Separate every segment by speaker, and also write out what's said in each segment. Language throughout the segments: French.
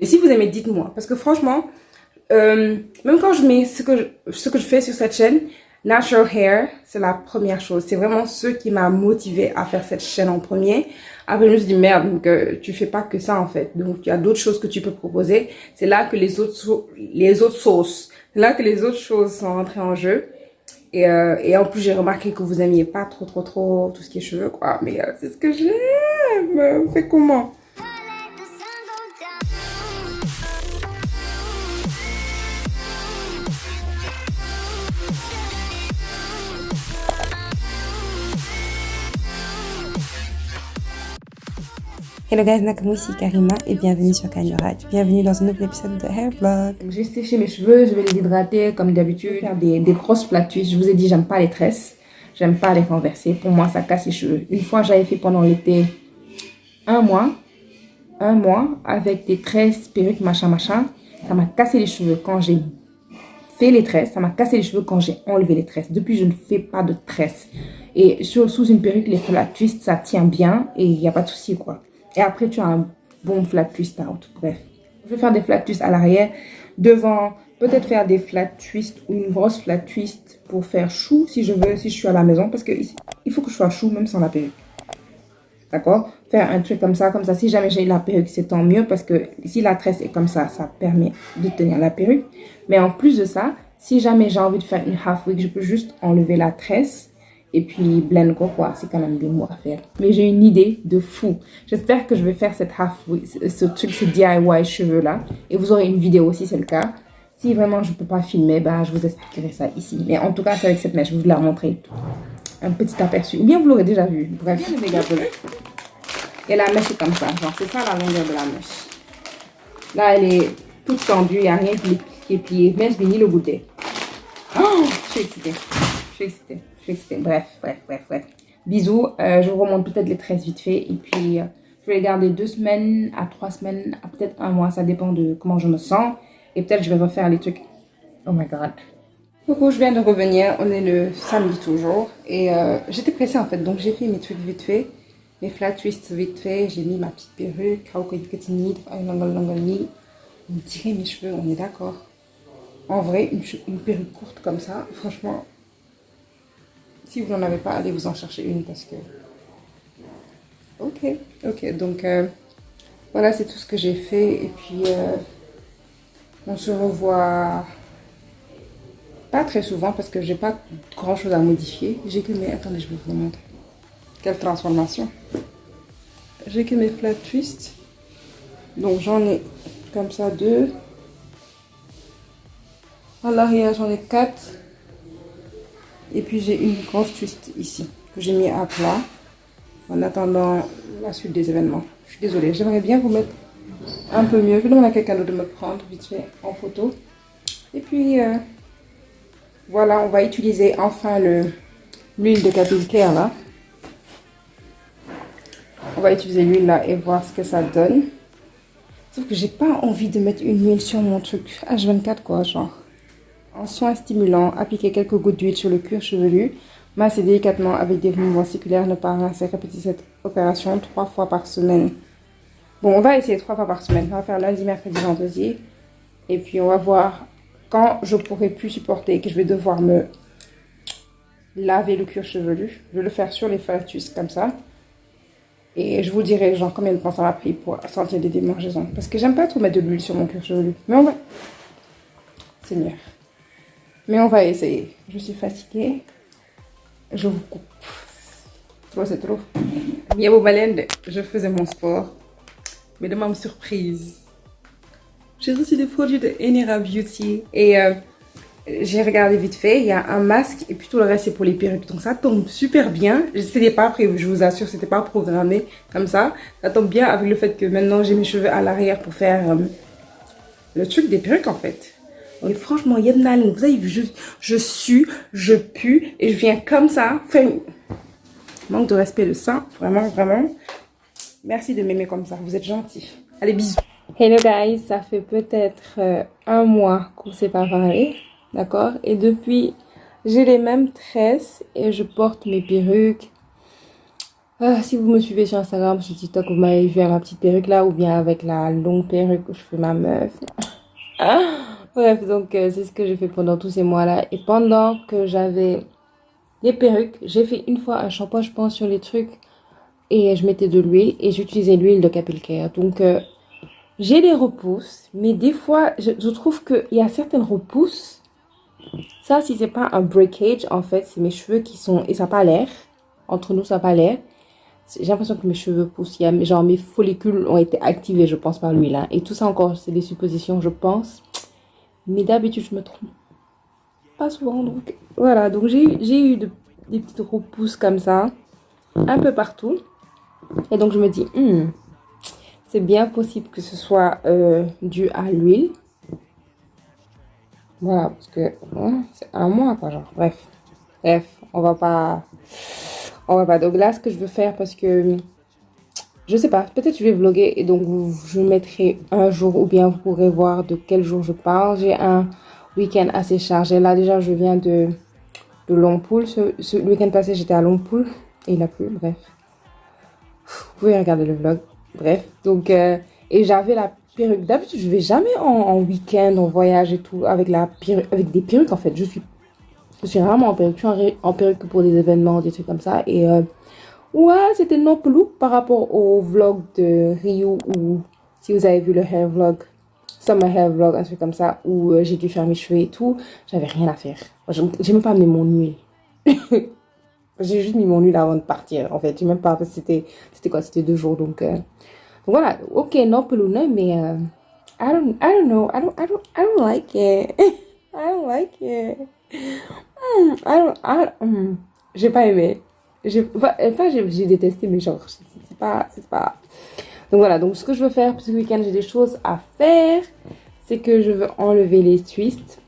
Speaker 1: Et si vous aimez, dites-moi. Parce que franchement, même quand je mets ce que je fais sur cette chaîne, Natural Hair, c'est la première chose. C'est vraiment ce qui m'a motivé à faire cette chaîne en premier. Après, je me suis dit, merde, donc, tu fais pas que ça, en fait. Donc, il y a d'autres choses que tu peux proposer. C'est là que les autres sauces, c'est là que les autres choses sont rentrées en jeu. Et en plus, j'ai remarqué que vous aimiez pas trop tout ce qui est cheveux, quoi. Mais c'est ce que j'aime. Fais comment?
Speaker 2: Hello guys, moi ici Karima et bienvenue sur Kanyoraj. Bienvenue dans un nouvel épisode de Hair Vlog.
Speaker 1: J'ai séché mes cheveux, je vais les hydrater comme d'habitude, faire des grosses flat twists. Je vous ai dit, j'aime pas les tresses, j'aime pas les renverser. Pour moi, ça casse les cheveux. Une fois, j'avais fait pendant l'été un mois avec des tresses, perruques, machin. Ça m'a cassé les cheveux quand j'ai fait les tresses. Ça m'a cassé les cheveux quand j'ai enlevé les tresses. Depuis, je ne fais pas de tresses. Et sous une perruque, les flat twists, ça tient bien et il n'y a pas de souci, quoi. Et après, tu as un bon flat twist out. Bref, je vais faire des flat twists à l'arrière. Devant, peut-être faire des flat twists ou une grosse flat twist pour faire chou si je veux, si je suis à la maison. Parce qu'il faut que je sois chou même sans la perruque. D'accord? Faire un truc comme ça. Si jamais j'ai la perruque, c'est tant mieux. Parce que si la tresse est comme ça, ça permet de tenir la perruque. Mais en plus de ça, si jamais j'ai envie de faire une half wig, je peux juste enlever la tresse. Et puis blend quoi, c'est quand même bien moi à faire. Mais j'ai une idée de fou. J'espère que je vais faire cette half wig, ce truc, ce DIY cheveux là. Et vous aurez une vidéo si c'est le cas. Si vraiment je ne peux pas filmer, bah, je vous expliquerai ça ici. Mais en tout cas, c'est avec cette mèche, je vais vous la montrer. Un petit aperçu. Ou bien vous l'aurez déjà vu. Bref, regardez. Et la mèche est comme ça. Genre, c'est ça la longueur de la mèche. Là, elle est toute tendue. Il n'y a rien qui est plié. Mèche de ni le goûter. Oh, je suis excitée. Bref. Bisous. Je vous remonte peut-être les tresses vite fait. Et puis, je vais les garder 2 semaines à 3 semaines, à peut-être 1 mois. Ça dépend de comment je me sens. Et peut-être je vais refaire les trucs. Oh my god. Coucou, je viens de revenir. On est le samedi toujours. Et j'étais pressée en fait. Donc, j'ai fait mes trucs vite fait. Mes flat twists vite fait. J'ai mis ma petite perruque. On dirait mes cheveux, on est d'accord. En vrai, une perruque courte comme ça, franchement... Si vous n'en avez pas, allez vous en chercher une parce que... Ok. Donc, voilà, c'est tout ce que j'ai fait. Et puis, on se revoit pas très souvent parce que j'ai pas grand chose à modifier. J'ai que mes... Attendez, je vais vous montrer. Quelle transformation. J'ai que mes flat twists. Donc, j'en ai comme ça 2. À l'arrière, j'en ai 4. Et puis j'ai une grosse twist ici que j'ai mis à plat en attendant la suite des événements. Je suis désolée, j'aimerais bien vous mettre un peu mieux. Je vais demander à quelqu'un d'autre de me prendre vite fait en photo. Et puis voilà, on va utiliser enfin l'huile de Capil Care là. On va utiliser l'huile là et voir ce que ça donne. Sauf que j'ai pas envie de mettre une huile sur mon truc H24 quoi, genre. En soin stimulant, appliquez quelques gouttes d'huile sur le cuir chevelu. Massez délicatement avec des mouvements circulaires. Ne pas rincer. Répétez cette opération 3 fois par semaine. Bon, on va essayer 3 fois par semaine. On va faire lundi, mercredi, vendredi. Et puis, on va voir quand je pourrai plus supporter que je vais devoir me laver le cuir chevelu. Je vais le faire sur les fœtus comme ça. Et je vous dirai genre combien de temps ça m'a pris pour sentir des démangeaisons. Parce que j'aime pas trop mettre de l'huile sur mon cuir chevelu. Mais on va... Seigneur. Mais on va essayer. Je suis fatiguée. Je vous coupe. C'est trop. Yabo Balende, je faisais mon sport. Mais de ma surprise. J'ai reçu des produits de Enera Beauty. Et j'ai regardé vite fait. Il y a un masque. Et puis tout le reste, c'est pour les perruques. Donc ça tombe super bien. C'était pas prévu, je vous assure. C'était pas programmé comme ça. Ça tombe bien avec le fait que maintenant j'ai mes cheveux à l'arrière pour faire le truc des perruques en fait. Et franchement, Yebnal, vous avez vu, je sue, je pue et je viens comme ça. Enfin, manque de respect de ça, vraiment. Merci de m'aimer comme ça, vous êtes gentils. Allez, bisous.
Speaker 2: Hello guys, ça fait peut-être 1 mois qu'on s'est pas parlé, d'accord? Et depuis, j'ai les mêmes tresses et je porte mes perruques. Si vous me suivez sur Instagram, sur TikTok, vous m'avez vu à ma petite perruque là, ou bien avec la longue perruque où je fais ma meuf. Bref, donc c'est ce que j'ai fait pendant tous ces mois-là. Et pendant que j'avais les perruques, j'ai fait une fois un shampoing, je pense, sur les trucs. Et je mettais de l'huile et j'utilisais l'huile de Capil Care. Donc, j'ai les repousses, mais des fois, je trouve qu'il y a certaines repousses. Ça, si c'est pas un breakage, en fait, c'est mes cheveux qui sont... Et ça n'a pas l'air. Entre nous, ça n'a pas l'air. J'ai l'impression que mes cheveux poussent. Il y a, genre, mes follicules ont été activés, je pense, par l'huile. Hein. Et tout ça encore, c'est des suppositions, je pense. Mais d'habitude, je me trompe pas souvent. Donc, voilà. Donc, j'ai eu des petites repousses comme ça, un peu partout. Et donc, je me dis, c'est bien possible que ce soit dû à l'huile. Voilà, parce que ouais, c'est un mois, quoi, genre. Bref, on va pas. On va pas. Donc là, ce que je veux faire, parce que je sais pas, peut-être je vais vlogger et donc je mettrai un jour ou bien vous pourrez voir de quel jour je parle. J'ai un week-end assez chargé. Là, déjà, je viens de Longpool. Ce week-end passé, j'étais à Longpool et il a plu, bref. Vous pouvez regarder le vlog. Bref, donc, et j'avais la perruque. D'habitude, je vais jamais en week-end, en voyage et tout, avec avec des perruques en fait. Je suis vraiment en perruque. Je suis en perruque pour des événements, des trucs comme ça. Et ouais, c'était non plus par rapport au vlog de Rio ou si vous avez vu le hair vlog, summer hair vlog, un truc comme ça, où j'ai dû faire mes cheveux et tout. J'avais rien à faire. J'ai même pas mis mon huile. J'ai juste mis mon huile avant de partir, en fait. J'ai même pas, parce que c'était quoi? C'était 2 jours, donc voilà. Ok, non, pelouna, mais I don't know. I don't like it. I don't like it. J'ai pas aimé. J'ai détesté, mais genre, c'est pas. Donc voilà. Donc ce que je veux faire, ce week-end, j'ai des choses à faire. C'est que je veux enlever les twists,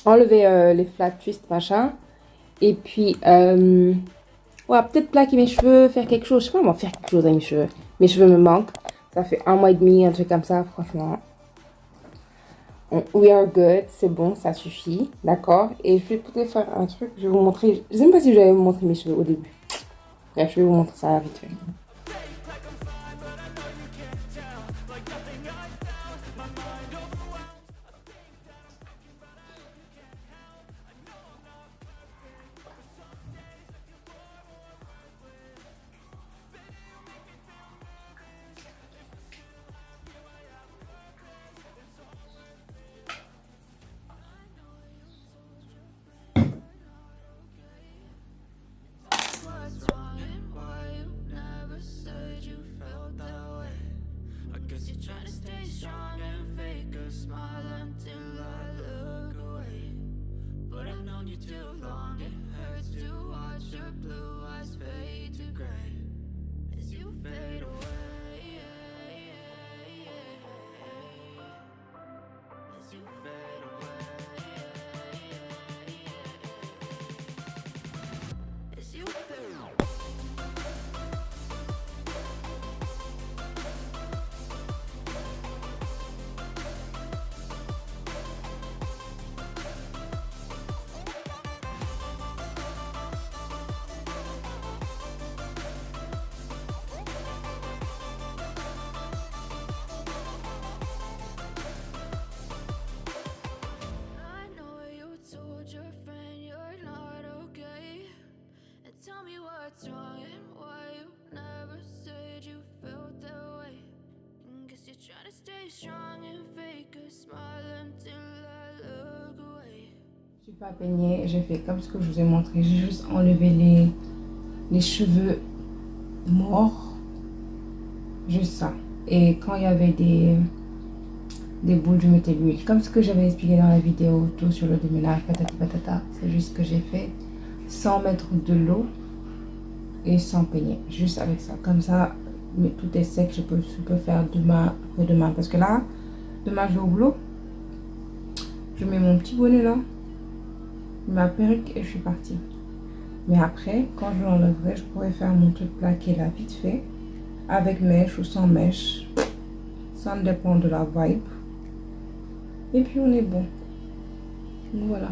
Speaker 2: enlever les flat twists, machin. Et puis, ouais, peut-être plaquer mes cheveux, faire quelque chose. Je sais pas comment faire quelque chose avec mes cheveux. Mes cheveux me manquent. Ça fait 1 mois et demi, un truc comme ça, franchement. We are good, c'est bon, ça suffit. D'accord. Et je vais peut-être faire un truc, je vais vous montrer. Je sais même pas si j'avais montré mes cheveux au début. Bref, je vais vous montrer ça vite fait. Je suis pas peignée, j'ai fait comme ce que je vous ai montré. J'ai juste enlevé les cheveux morts. Juste ça. Et quand il y avait des boules, je mettais l'huile. Comme ce que j'avais expliqué dans la vidéo tout sur le déménage, patati patata. C'est juste ce que j'ai fait sans mettre de l'eau et sans peigner. Juste avec ça. Comme ça, mais tout est sec. Je peux faire demain, après-demain. Parce que là, demain je vais au boulot. Je mets mon petit bonnet là, ma perruque et je suis partie. Mais après, quand je l'enlèverai, je pourrais faire mon truc plaqué là vite fait. Avec mèche ou sans mèche. Ça dépend de la vibe. Et puis on est bon. Donc voilà.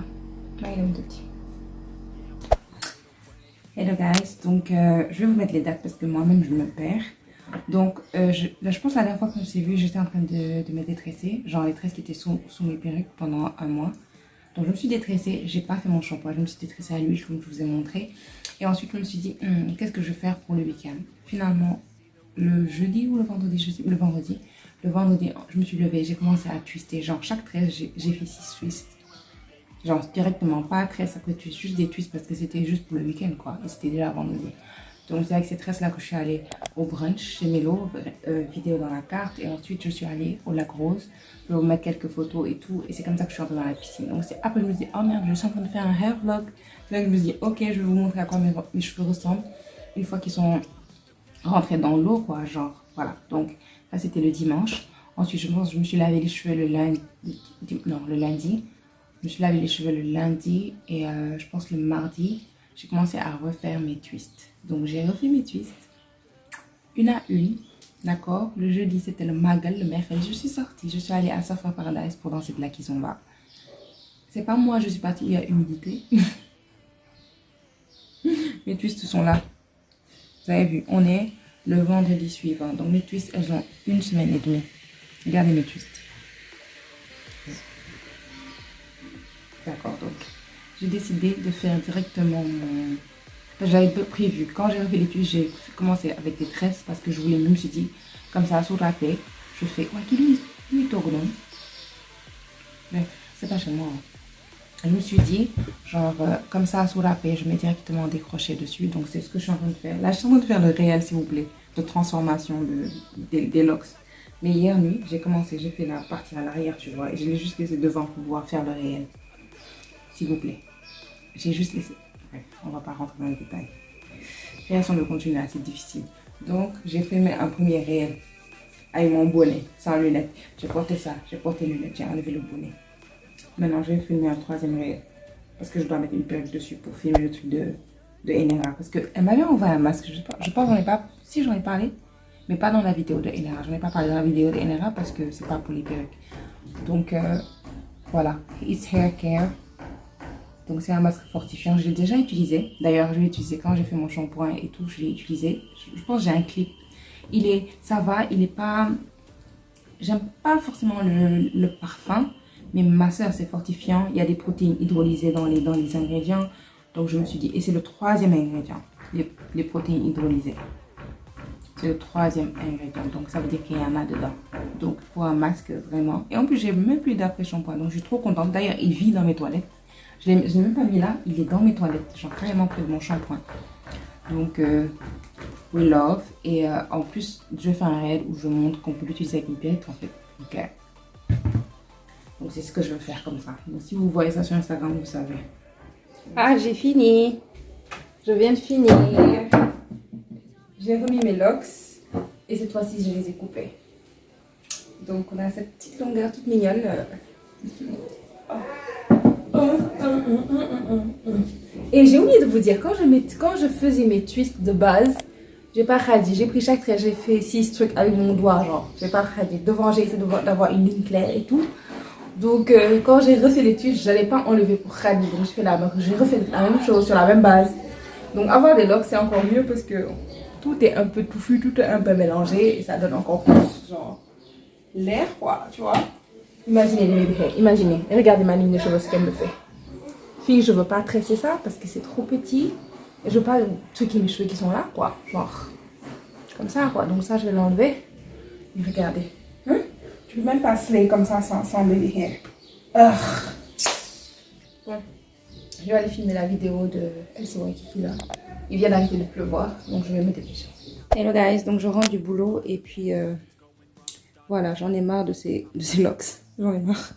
Speaker 2: Là il est petit.
Speaker 1: Hello guys, donc je vais vous mettre les dates parce que moi-même je me perds. Donc là, je pense la dernière fois qu'on s'est vu, j'étais en train de me détresser, genre les tresses qui étaient sous mes perruques pendant un mois. Donc je me suis détressée, j'ai pas fait mon shampoing, je me suis détressée à l'huile comme je vous ai montré. Et ensuite je me suis dit, qu'est-ce que je vais faire pour le week-end? Finalement, le jeudi ou le vendredi, je sais, le vendredi, je me suis levée, j'ai commencé à twister, genre chaque tresse, j'ai fait 6 twists. Genre directement, pas tresse après twist, juste des twists parce que c'était juste pour le week-end quoi, et c'était déjà vendredi. Donc c'est avec ces tresses-là que je suis allée au brunch chez Mélo, vidéo dans la carte. Et ensuite je suis allée au lac Rose pour vous mettre quelques photos et tout. Et c'est comme ça que je suis rentrée dans la piscine. Donc c'est après je me suis dit, oh merde, je suis en train de faire un hair vlog. Là je me suis dit, ok, je vais vous montrer à quoi mes cheveux ressemblent une fois qu'ils sont rentrés dans l'eau quoi, genre voilà. Donc ça c'était le dimanche. Ensuite je pense que je me suis lavé les cheveux le lundi. Le lundi. Je me suis lavé les cheveux le lundi et je pense le mardi, j'ai commencé à refaire mes twists. Donc j'ai refait mes twists, une à une, d'accord. Le jeudi c'était le magal, le mercredi je suis sortie, je suis allée à Safa Paradise pour danser de la kizomba. C'est pas moi, je suis partie, il y a humidité. Mes twists sont là. Vous avez vu, on est le vendredi suivant. Donc mes twists, elles ont 1 semaine et demie. Regardez mes twists. D'accord, donc j'ai décidé de faire directement mon... J'avais prévu, quand j'ai refait les twists, j'ai commencé avec des tresses parce que je me suis dit, comme ça, sur la paix, je fais, ouais, qui lui tourne. Bref, c'est pas chez moi. Je me suis dit, genre, comme ça, sur la paix, je mets directement des crochets dessus. Donc, c'est ce que je suis en train de faire. Là, je suis en train de faire le réel, s'il vous plaît, de transformation des locks. Mais hier nuit, j'ai commencé, j'ai fait la partie à l'arrière, tu vois, et je l'ai juste laissé devant pour pouvoir faire le réel. S'il vous plaît. J'ai juste laissé. Bref, on va pas rentrer dans les détails. Création de contenu est assez difficile. Donc, j'ai fait un premier réel avec mon bonnet, sans lunettes. J'ai porté ça, j'ai porté les lunettes, j'ai enlevé le bonnet. Maintenant, je vais filmer un troisième réel. Parce que je dois mettre une perruque dessus pour filmer le truc de Enera. Parce qu'elle m'avait envoyé un masque. Je pense j'en ai pas. Si j'en ai parlé, mais pas dans la vidéo de Enera. J'en ai pas parlé dans la vidéo de Enera parce que c'est pas pour les perruques. Donc, voilà. It's Hair Care. Donc c'est un masque fortifiant, je l'ai déjà utilisé. D'ailleurs, je l'ai utilisé quand j'ai fait mon shampoing et tout, je l'ai utilisé. Je pense que j'ai un clip. Ça va, il est pas... J'aime pas forcément le parfum, mais ma soeur, c'est fortifiant. Il y a des protéines hydrolysées dans les ingrédients. Donc je me suis dit, et c'est le troisième ingrédient, les protéines hydrolysées. C'est le troisième ingrédient, donc ça veut dire qu'il y en a dedans. Donc pour un masque, vraiment. Et en plus, j'ai même plus d'après-shampoing, donc je suis trop contente. D'ailleurs, il vit dans mes toilettes. Je ne l'ai même pas mis là, il est dans mes toilettes, genre carrément près de mon shampoing. Donc, we love. Et en plus, je fais un réel où je montre qu'on peut l'utiliser avec une perruque en fait. Ok. Donc, c'est ce que je veux faire comme ça. Donc, si vous voyez ça sur Instagram, vous savez.
Speaker 2: Ah, j'ai fini. Je viens de finir.
Speaker 1: J'ai remis mes locks et cette fois-ci, je les ai coupés. Donc, on a cette petite longueur toute mignonne. Et j'ai oublié de vous dire, quand je faisais mes twists de base, j'ai pas khadi, j'ai pris chaque trait, j'ai fait 6 trucs avec mon doigt, genre, j'ai pas khadi. Devant, j'ai essayé d'avoir une ligne claire et tout. Donc, quand j'ai refait les twists, j'allais pas enlever pour khadi, donc j'ai refait la même chose sur la même base. Donc, avoir des locks, c'est encore mieux parce que tout est un peu touffu, tout est un peu mélangé et ça donne encore plus, genre, l'air, quoi, tu vois. Imaginez les bébés, imaginez, regardez ma ligne de cheveux, ce qu'elle me fait. Fille, je veux pas tresser ça parce que c'est trop petit. Et je veux pas truquer mes cheveux qui sont là, quoi. Genre, comme ça, quoi. Donc ça, je vais l'enlever. Et regardez. Hein? Tu peux même pas slay comme ça sans baby hair. Bon, je vais aller filmer la vidéo de Elsa Waikiki là. Il vient d'arrêter de pleuvoir, donc je vais me dépêcher. Hello guys, donc je rentre du boulot et puis voilà, j'en ai marre de ces locks. J'en ai marre.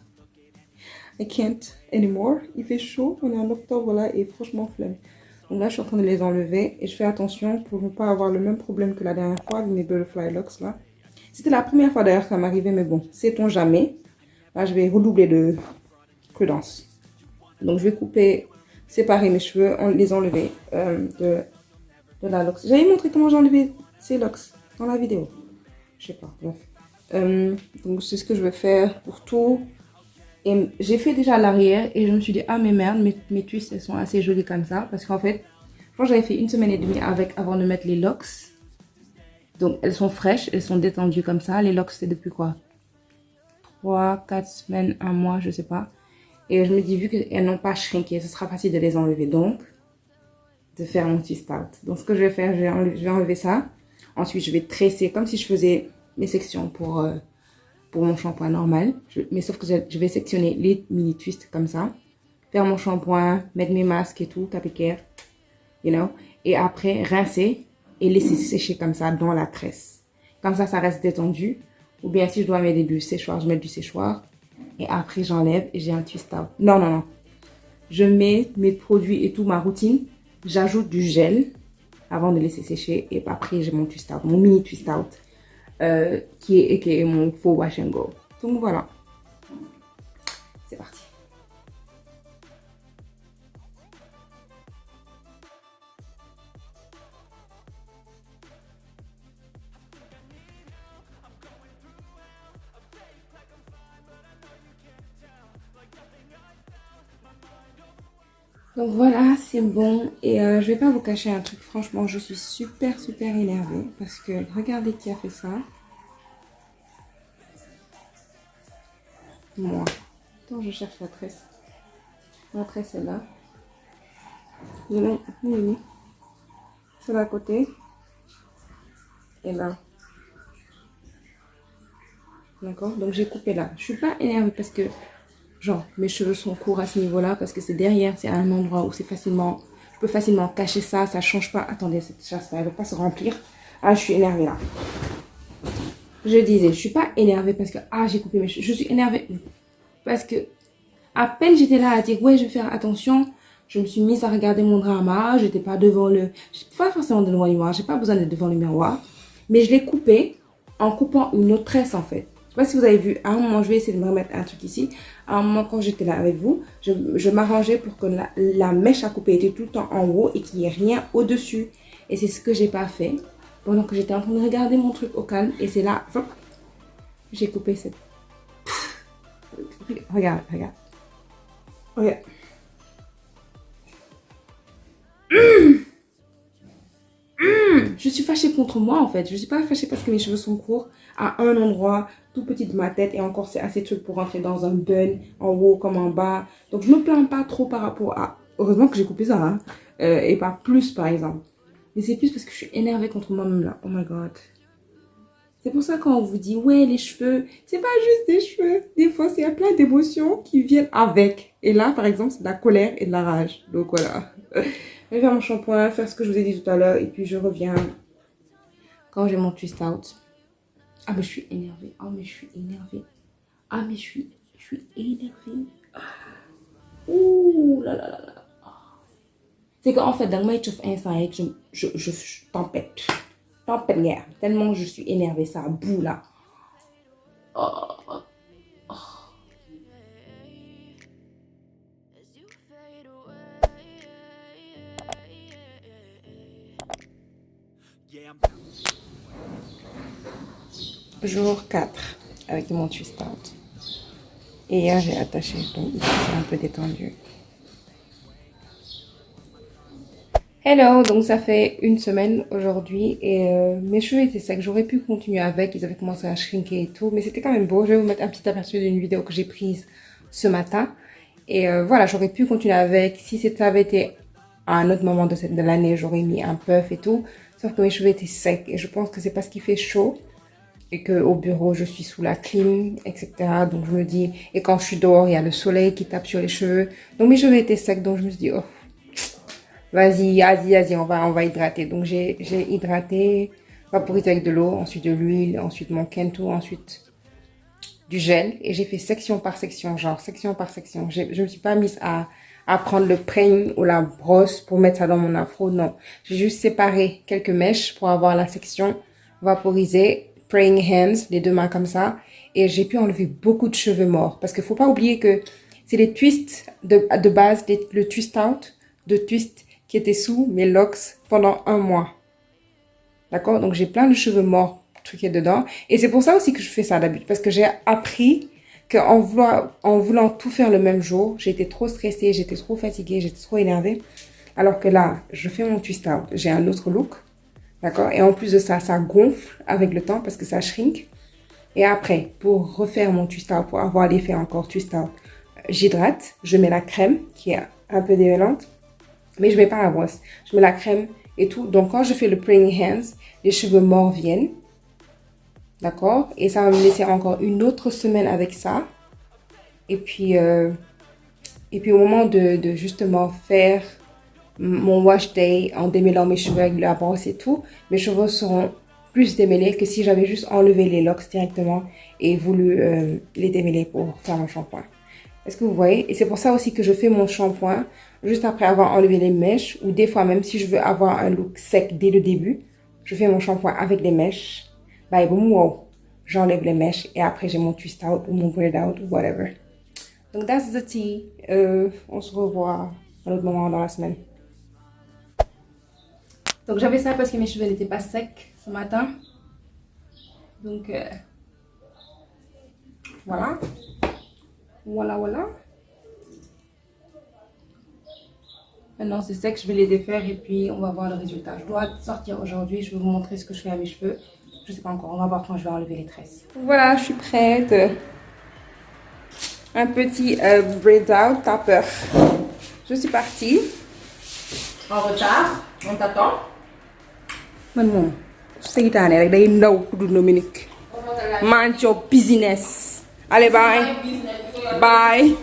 Speaker 1: I can't anymore. Il fait chaud, on est en octobre là et franchement flemme. Donc là je suis en train de les enlever et je fais attention pour ne pas avoir le même problème que la dernière fois avec mes butterfly locks là. C'était la première fois d'ailleurs que ça m'arrivait mais bon, sait-on jamais. Là je vais redoubler de prudence. Donc je vais couper, séparer mes cheveux, les enlever de la locks. J'avais montré comment j'enlevais ces locks dans la vidéo. Je sais pas, bref. Donc c'est ce que je vais faire pour tout. Et j'ai fait déjà l'arrière et je me suis dit, ah mais merde, mes twists elles sont assez jolies comme ça. Parce qu'en fait, Je pense que j'avais fait une semaine et demie avec avant de mettre les locks. Donc, elles sont fraîches, elles sont détendues comme ça. Les locks, c'est depuis quoi? 3, 4 semaines, un mois, je sais pas. Et je me dis, vu qu'elles n'ont pas shrinké, ce sera facile de les enlever. Donc, de faire mon twist out. Donc, ce que je vais faire, je vais enlever ça. Ensuite, je vais tresser comme si je faisais mes sections pour mon shampoing normal. Mais sauf que je vais sectionner les mini twists comme ça. Faire mon shampoing, mettre mes masques et tout, capillaire, you know. Et après, rincer et laisser sécher comme ça dans la tresse. Comme ça reste détendu. Ou bien si je dois mettre du séchoir, je mets du séchoir. Et après, j'enlève et j'ai un twist out. Non, non, non. Je mets mes produits et tout, ma routine. J'ajoute du gel avant de laisser sécher. Et après, j'ai mon twist out, mon mini twist out. Qui est mon faux wash and go. Donc voilà. C'est parti. Donc voilà, c'est bon. Et je vais pas vous cacher un truc. Franchement, je suis super énervée. Parce que regardez qui a fait ça. Moi. Attends, je cherche la tresse. La tresse est là. Oui. C'est à côté. Et là. D'accord? Donc j'ai coupé là. Je suis pas énervée parce que... Genre, mes cheveux sont courts à ce niveau-là parce que c'est derrière, c'est à un endroit où c'est facilement... Je peux facilement cacher ça, ça change pas. Attendez, cette chasse là, elle va pas se remplir. Ah, je suis énervée là. Je disais, je suis pas énervée parce que... Ah, j'ai coupé mes cheveux. Je suis énervée parce que... À peine j'étais là à dire, ouais, je vais faire attention. Je me suis mise à regarder mon drama. J'étais pas devant le... Pas forcément devant le miroir. J'ai pas besoin d'être devant le miroir. Mais je l'ai coupé en coupant une autre tresse en fait. Je sais pas si vous avez vu, à un moment, je vais essayer de me remettre un truc ici. À un moment, quand j'étais là avec vous, je m'arrangeais pour que la mèche à couper était tout le temps en haut et qu'il n'y ait rien au-dessus. Et c'est ce que j'ai pas fait. Pendant que j'étais en train de regarder mon truc au calme. Et c'est là, hop, j'ai coupé cette... Regarde. Je suis fâchée contre moi en fait. Je suis pas fâchée parce que mes cheveux sont courts à un endroit tout petit de ma tête et encore c'est assez truc pour rentrer dans un bun en haut comme en bas. Donc je me plains pas trop par rapport à... Heureusement que j'ai coupé ça hein. Et pas plus par exemple. Mais c'est plus parce que je suis énervée contre moi-même là. Oh my god. C'est pour ça quand on vous dit ouais les cheveux, c'est pas juste des cheveux. Des fois il y a plein d'émotions qui viennent avec. Et là par exemple c'est de la colère et de la rage. Donc voilà. Je vais faire mon shampoing, faire ce que je vous ai dit tout à l'heure et puis je reviens quand j'ai mon twist out. Ah mais je suis énervée. Ah mais je suis énervée. Ah mais je suis énervée. Ouh là là là là. C'est qu'en fait dans my of instant je tempête. Tempête guerre. Tellement je suis énervée, ça boue là. Oh. Jour 4 avec mon twist out. Et hier j'ai attaché, donc ici c'est un peu détendu. Hello, donc ça fait une semaine aujourd'hui et mes cheveux étaient secs. J'aurais pu continuer avec, ils avaient commencé à shrinker et tout, mais c'était quand même beau. Je vais vous mettre un petit aperçu d'une vidéo que j'ai prise ce matin. Et voilà, j'aurais pu continuer avec. Si ça avait été à un autre moment de l'année, j'aurais mis un puff et tout. Sauf que mes cheveux étaient secs et je pense que c'est parce qu'il fait chaud. Et qu'au bureau, je suis sous la clim, etc. Donc, je me dis... Et quand je suis dehors, il y a le soleil qui tape sur les cheveux. Donc, mes cheveux étaient secs. Donc, je me suis dit, oh, vas-y, on va hydrater. Donc, j'ai hydraté, vaporisé avec de l'eau, ensuite de l'huile, ensuite mon Kento, ensuite du gel. Et j'ai fait section par section, genre section par section. Je me suis pas mise à prendre le peigne ou la brosse pour mettre ça dans mon afro. Non, j'ai juste séparé quelques mèches pour avoir la section vaporisée. Praying hands, les deux mains comme ça. Et j'ai pu enlever beaucoup de cheveux morts. Parce qu'il faut pas oublier que c'est les twists de base, le twist out de twist qui était sous mes locks pendant un mois. D'accord? Donc j'ai plein de cheveux morts truqués dedans. Et c'est pour ça aussi que je fais ça d'habitude. Parce que j'ai appris qu'en voulant tout faire le même jour, j'étais trop stressée, j'étais trop fatiguée, j'étais trop énervée.
Speaker 2: Alors que là, je fais mon twist out. J'ai un autre look. D'accord? Et en plus de ça, ça gonfle avec le temps parce que ça shrink. Et après, pour refaire mon twist out, pour avoir l'effet encore twist out, j'hydrate. Je mets la crème qui est un peu démêlante. Mais je mets pas la brosse. Je mets la crème et tout. Donc, quand je fais le praying hands, les cheveux morts viennent. D'accord? Et ça va me laisser encore une autre semaine avec ça. Et puis au moment de justement faire mon wash day en démêlant mes cheveux avec la brosse et tout, mes cheveux seront plus démêlés que si j'avais juste enlevé les locks directement et voulu les démêler pour faire mon shampoing. Est-ce que vous voyez? Et c'est pour ça aussi que je fais mon shampoing juste après avoir enlevé les mèches, ou des fois même si je veux avoir un look sec dès le début, je fais mon shampoing avec les mèches. Bye, boom, wow. J'enlève les mèches et après j'ai mon twist out ou mon braid out ou whatever. Donc that's the tea. On se revoit à un autre moment dans la semaine.
Speaker 1: Donc j'avais ça parce que mes cheveux n'étaient pas secs ce matin. Donc voilà. Voilà. Maintenant c'est sec, je vais les défaire et puis on va voir le résultat. Je dois sortir aujourd'hui, je vais vous montrer ce que je fais à mes cheveux. Je sais pas encore, on va voir quand je vais enlever les tresses.
Speaker 2: Voilà, je suis prête. Un petit braid out, t'as peur. Je suis partie.
Speaker 1: En retard, on t'attend.
Speaker 2: Maman, seytaane rek day ndaw ku du Dominique. Mind your business. Allez, bye. Bye.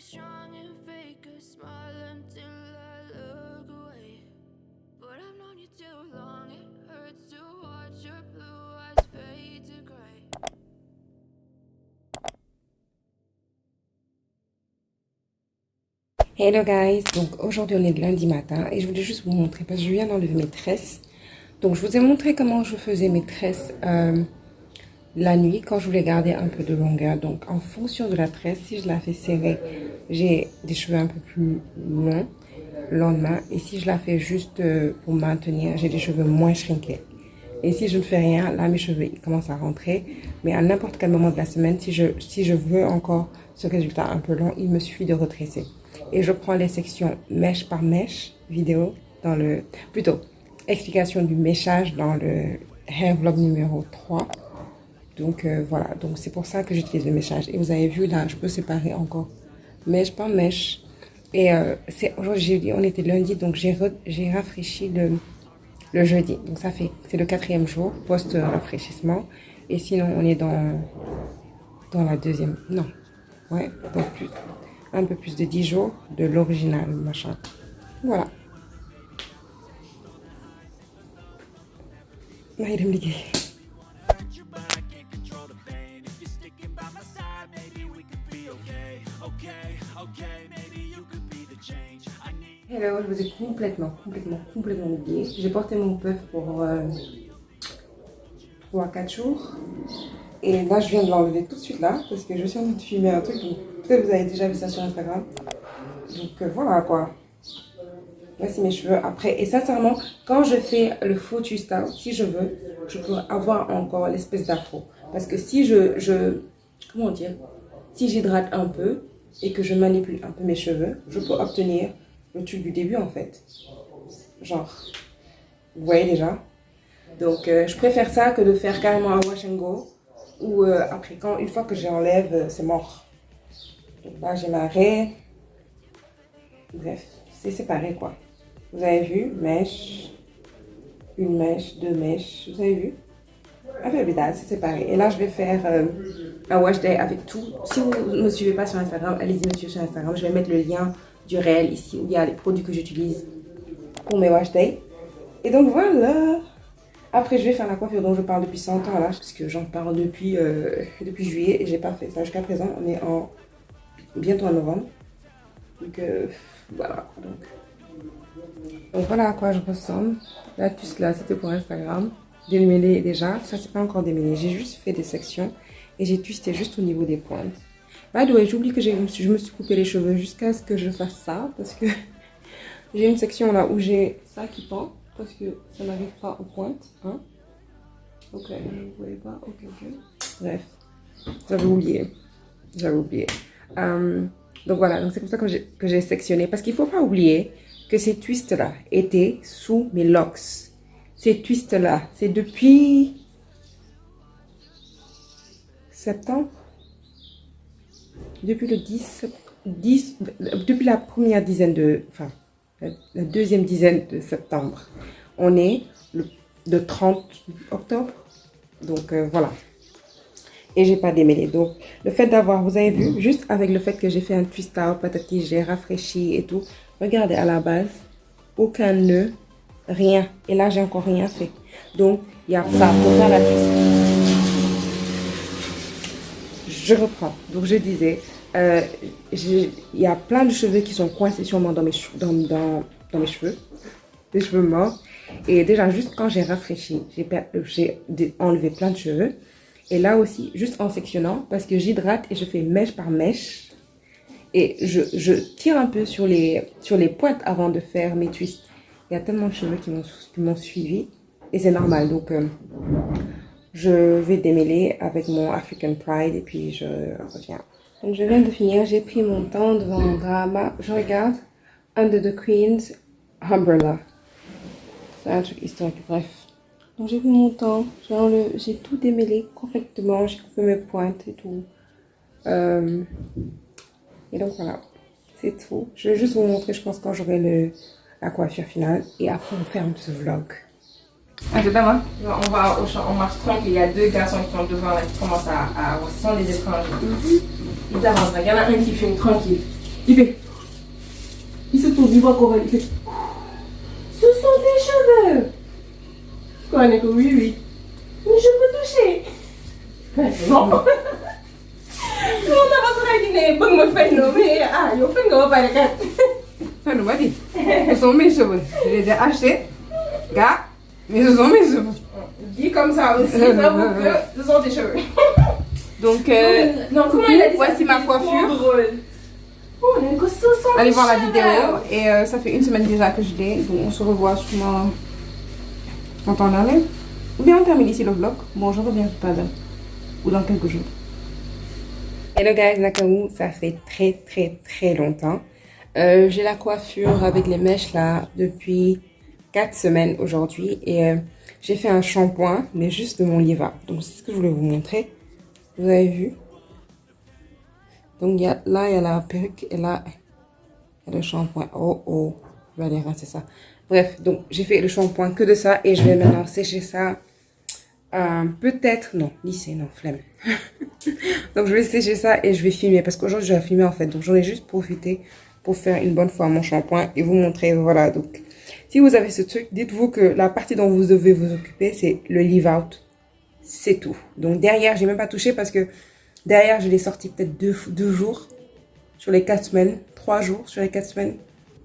Speaker 3: Strong and fake a smile until I look away. But I've known you too long, it hurts to watch your blue eyes fade to gray.
Speaker 2: Hello guys, donc aujourd'hui on est le lundi matin et je voulais juste vous montrer parce que je viens d'enlever mes tresses. Donc je vous ai montré comment je faisais mes tresses la nuit quand je voulais garder un peu de longueur. Donc en fonction de la tresse, si je la fais serrer, j'ai des cheveux un peu plus longs le lendemain. Et si je la fais juste pour maintenir, j'ai des cheveux moins shrinkés. Et si je ne fais rien, là mes cheveux ils commencent à rentrer. Mais à n'importe quel moment de la semaine, si je veux encore ce résultat un peu long, il me suffit de retresser. Et je prends les sections mèche par mèche vidéo dans le... Plutôt, explication du méchage dans le hair vlog numéro 3. Donc voilà, donc c'est pour ça que j'utilise le méchage. Et vous avez vu là, je peux séparer encore mèche par mèche. Et aujourd'hui, on était lundi, donc j'ai rafraîchi le jeudi. Donc ça fait, c'est le 4e jour post-rafraîchissement. Et sinon, on est dans la deuxième, non, ouais, donc un peu plus de 10 jours de l'original, machin. Voilà. maa ngi dem liggéey. Hello, je vous ai complètement oublié. J'ai porté mon puff pour 3-4 jours. Et là, je viens de l'enlever tout de suite là, parce que je suis en train de filmer un truc. Peut-être que vous avez déjà vu ça sur Instagram. Donc voilà quoi. Voici mes cheveux après. Et sincèrement, quand je fais le faux twist out, si je veux, je peux avoir encore l'espèce d'afro. Parce que si comment dire, si j'hydrate un peu et que je manipule un peu mes cheveux, je peux obtenir le truc du début en fait. Genre, vous voyez déjà. Donc je préfère ça que de faire carrément un wash and go. Ou après, une fois que j'enlève, c'est mort. Donc là, j'ai ma raie. Bref, c'est séparé quoi. Vous avez vu, mèche, une mèche, 2 mèches, vous avez vu? Affaire bizarre, c'est séparé. Et là, je vais faire un wash day avec tout. Si vous ne me suivez pas sur Instagram, allez-y me suivre sur Instagram. Je vais mettre le lien du réel ici où il y a les produits que j'utilise pour mes wash day. Et donc voilà. Après, je vais faire la coiffure dont je parle depuis 100 ans là, parce que j'en parle depuis juillet et j'ai pas fait ça jusqu'à présent. On est bientôt en novembre. Donc voilà. Donc voilà à quoi je ressemble. La puce là, c'était pour Instagram. Démêlé déjà. Ça, c'est pas encore démêlé. J'ai juste fait des sections et j'ai twisté juste au niveau des pointes. By the way, j'oublie que je me suis coupé les cheveux jusqu'à ce que je fasse ça. Parce que j'ai une section là où j'ai ça qui pend. Parce que ça n'arrive pas aux pointes. Hein? Ok, je ne voyais pas. Ok, ok. Bref, j'avais oublié. Donc voilà, donc c'est comme ça que j'ai sectionné. Parce qu'il ne faut pas oublier que ces twists-là étaient sous mes locks. Ces twists-là, c'est depuis septembre. Depuis le 10, depuis la première dizaine de... Enfin, la deuxième dizaine de septembre. On est le 30 octobre. Donc voilà. Et j'ai pas démêlé. Donc le fait d'avoir, vous avez vu, juste avec le fait que j'ai fait un twist out, patati, j'ai rafraîchi et tout. Regardez à la base, aucun nœud, rien. Et là j'ai encore rien fait. Donc il y a ça pour faire la twist. Je reprends. Donc je disais, il y a plein de cheveux qui sont coincés sûrement dans mes cheveux. Des cheveux morts. Et déjà, juste quand j'ai rafraîchi, j'ai enlevé plein de cheveux. Et là aussi, juste en sectionnant, parce que j'hydrate et je fais mèche par mèche. Et je tire un peu sur les pointes avant de faire mes twists. Il y a tellement de cheveux qui m'ont suivi. Et c'est normal. Donc, je vais démêler avec mon African Pride et puis je reviens. Donc, je viens de finir. J'ai pris mon temps devant mon drama. Je regarde Under the Queen's Umbrella. C'est un truc historique, bref. Donc j'ai pris mon temps, j'ai tout démêlé correctement, j'ai coupé mes pointes et tout. Et donc voilà, c'est tout. Je vais juste vous montrer, je pense, quand j'aurai la coiffure finale. Et après, on ferme ce vlog. Ah, c'est pas moi. On va au champ, on marche tranquille. Il y a deux garçons qui sont devant, là, qui commencent à ce sont des étrangers. Ils avancent, il y en a un qui filme tranquille. Il se tourne, il voit Coralie, il fait... Ce sont tes cheveux! Quoi, Nico? Oui, oui. Mais je peux toucher! Non! Non, on a pas de dîner, bon, me fait non, mais ah, yo, fais non, pas de cat. Fais non, vas-y. Ce sont mes cheveux. Je les ai achetés, gars, mais ce sont mes cheveux. Dis comme ça aussi, ça vous que ce sont tes cheveux. Donc, non, comment il a dit voici ma coiffure. Oh, allez voir la vidéo et ça fait une semaine déjà que je l'ai, donc on se revoit sûrement quand on en est. Ou bien on termine ici le vlog. Bon, je reviens tout à l'heure ou dans quelques jours. Hello guys, Nakamu, ça fait très longtemps. J'ai la coiffure avec les mèches là depuis 4 semaines aujourd'hui et j'ai fait un shampoing mais juste de mon leave-up. Donc c'est ce que je voulais vous montrer. Vous avez vu? Donc là, il y a la perruque et là, il y a le shampoing. Oh, je vais aller rincer ça. Bref, donc j'ai fait le shampoing que de ça et je vais maintenant sécher ça. Peut-être, non, lisser, non, flemme. Donc je vais sécher ça et je vais filmer parce qu'aujourd'hui je vais filmer en fait. Donc j'en ai juste profité pour faire une bonne fois mon shampoing et vous montrer, voilà. Donc si vous avez ce truc, dites-vous que la partie dont vous devez vous occuper, c'est le leave out. C'est tout. Donc derrière, j'ai même pas touché parce que derrière, je l'ai sorti peut-être 2 jours sur les 4 semaines. 3 jours sur les 4 semaines.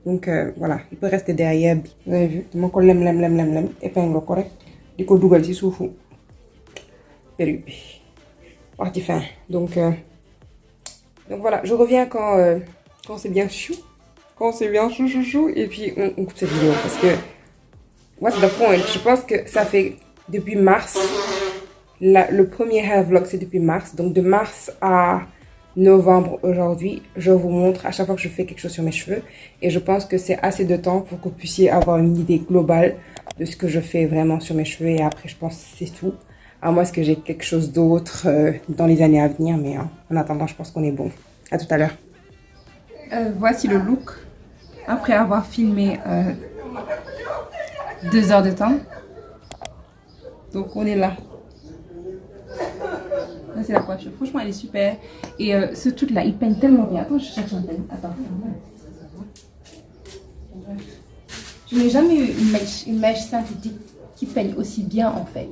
Speaker 2: Donc voilà, il peut rester derrière. Vous avez vu? Mon collègue lem. Épingle correct. Du coup, double si souffle. Perruque. Partie fin. Donc voilà, je reviens quand c'est bien chou. Quand c'est bien chou. Et puis on coupe cette vidéo parce que what's the point? Je pense que ça fait depuis mars. Le premier hair vlog c'est depuis mars. Donc de mars à novembre aujourd'hui, je vous montre à chaque fois que je fais quelque chose sur mes cheveux. Et je pense que c'est assez de temps pour que vous puissiez avoir une idée globale de ce que je fais vraiment sur mes cheveux. Et après, je pense que c'est tout. À moins que j'ai quelque chose d'autre dans les années à venir. Mais en attendant, je pense qu'on est bon. À tout à l'heure. Voici le look. Après avoir filmé 2 heures de temps. Donc on est là. Là, c'est la coiffure. Franchement, elle est super. Et ce truc-là, il peigne tellement bien. Attends, je cherche un peigne. Attends. Je n'ai jamais eu une mèche synthétique qui peigne aussi bien, en fait.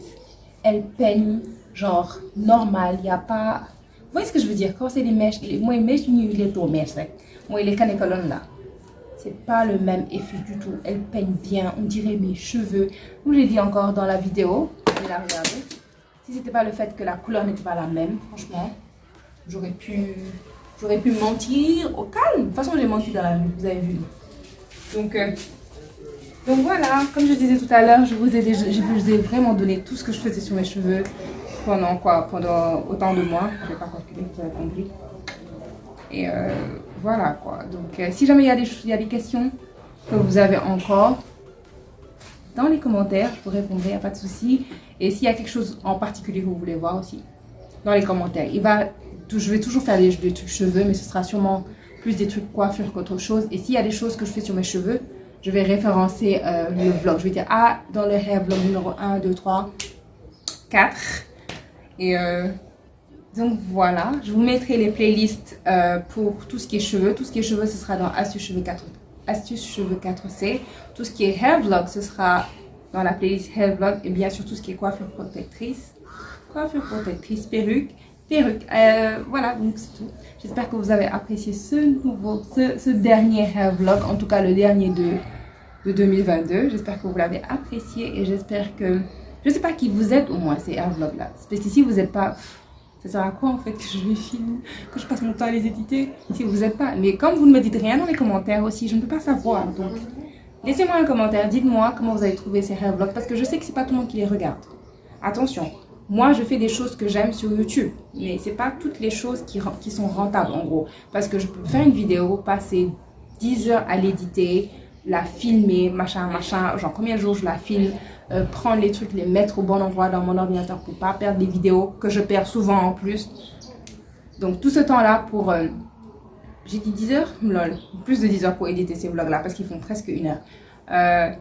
Speaker 2: Elle peigne, genre, normal. Il n'y a pas... Vous voyez ce que je veux dire? Quand c'est des mèches, moi, les mèches, il est trop mèche. Moi, les canécolonnes, là. C'est pas le même effet du tout. Elle peigne bien. On dirait mes cheveux. Comme je l'ai dit encore dans la vidéo. Je vais la regarder. Si c'était pas le fait que la couleur n'était pas la même, franchement,
Speaker 1: j'aurais pu mentir au calme. De toute façon, j'ai menti dans la rue, vous avez vu. Donc voilà, comme je disais tout à l'heure, je vous ai vraiment donné tout ce que je faisais sur mes cheveux pendant autant de mois. Je ne vais pas calculer, vous avez compris. Et voilà quoi. Donc si jamais il y a des questions que vous avez encore, dans les commentaires, je vous répondrai, il n'y a pas de souci. Et s'il y a quelque chose en particulier que vous voulez voir aussi, dans les commentaires. Je vais toujours faire des trucs cheveux, mais ce sera sûrement plus des trucs coiffure qu'autre chose. Et s'il y a des choses que je fais sur mes cheveux, je vais référencer le vlog. Je vais dire, dans le hair vlog numéro 1, 2, 3, 4. Et donc voilà, je vous mettrai les playlists pour tout ce qui est cheveux. Tout ce qui est cheveux, ce sera dans Astuces Cheveux 4C. Tout ce qui est hair vlog, ce sera dans la playlist hair vlog. Et bien sûr, tout ce qui est coiffure protectrice, perruque. Voilà, donc c'est tout. J'espère que vous avez apprécié ce dernier hair vlog, en tout cas le dernier de 2022. J'espère que vous l'avez apprécié et j'espère que... Je ne sais pas qui vous êtes au moins ces hair vlogs là. Parce que si vous n'êtes pas... Ça sert à quoi en fait que je les filme, que je passe mon temps à les éditer si vous n'êtes pas... Mais comme vous ne me dites rien dans les commentaires aussi, je ne peux pas savoir. Donc laissez-moi un commentaire, dites-moi comment vous avez trouvé ces hair vlogs parce que je sais que c'est pas tout le monde qui les regarde. Attention. Moi, je fais des choses que j'aime sur YouTube, mais c'est pas toutes les choses qui sont rentables en gros. Parce que je peux faire une vidéo, passer 10 heures à l'éditer, la filmer, machin, genre combien de jours je la filme, prendre les trucs, les mettre au bon endroit dans mon ordinateur pour pas perdre les vidéos, que je perds souvent en plus. Donc tout ce temps-là pour... j'ai dit 10 heures? Lol, plus de 10 heures pour éditer ces vlogs-là parce qu'ils font presque 1 heure.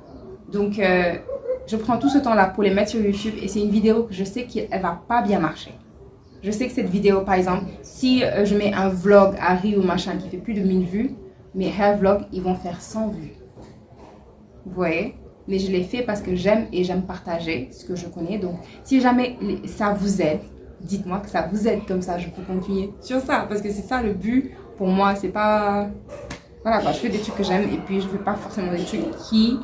Speaker 1: Je prends tout ce temps-là pour les mettre sur YouTube et c'est une vidéo que je sais qu'elle va pas bien marcher. Je sais que cette vidéo, par exemple, si je mets un vlog à Rio ou machin qui fait plus de 1000 vues, mes hair vlogs, ils vont faire 100 vues. Vous voyez? Mais je l'ai fait parce que j'aime et j'aime partager ce que je connais. Donc, si jamais ça vous aide, dites-moi que ça vous aide. Comme ça, je peux continuer sur ça. Parce que c'est ça le but. Pour moi, c'est pas... Voilà quoi, je fais des trucs que j'aime et puis je fais pas forcément des trucs qui...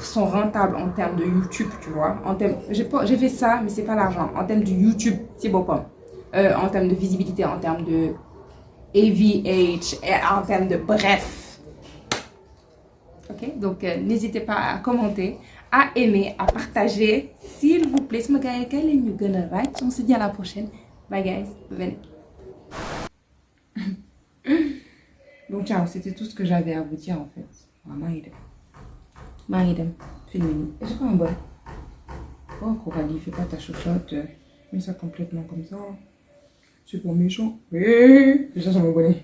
Speaker 1: sont rentables en termes de YouTube, tu vois. J'ai fait ça, mais c'est pas l'argent. En termes de YouTube, c'est bon pas. En termes de visibilité, en termes de AVH, en termes de bref. Ok, donc n'hésitez pas à commenter, à aimer, à partager, s'il vous plaît. On se dit à la prochaine. Bye guys, venez. Donc ciao, c'était tout ce que j'avais à vous dire en fait. Maïdem, filmez-nous. Et c'est pas un bon. Oh, Coralie, fais pas ta chochotte. Mets ça complètement comme ça. C'est pour méchant. Déjà, ça m'a bonnet.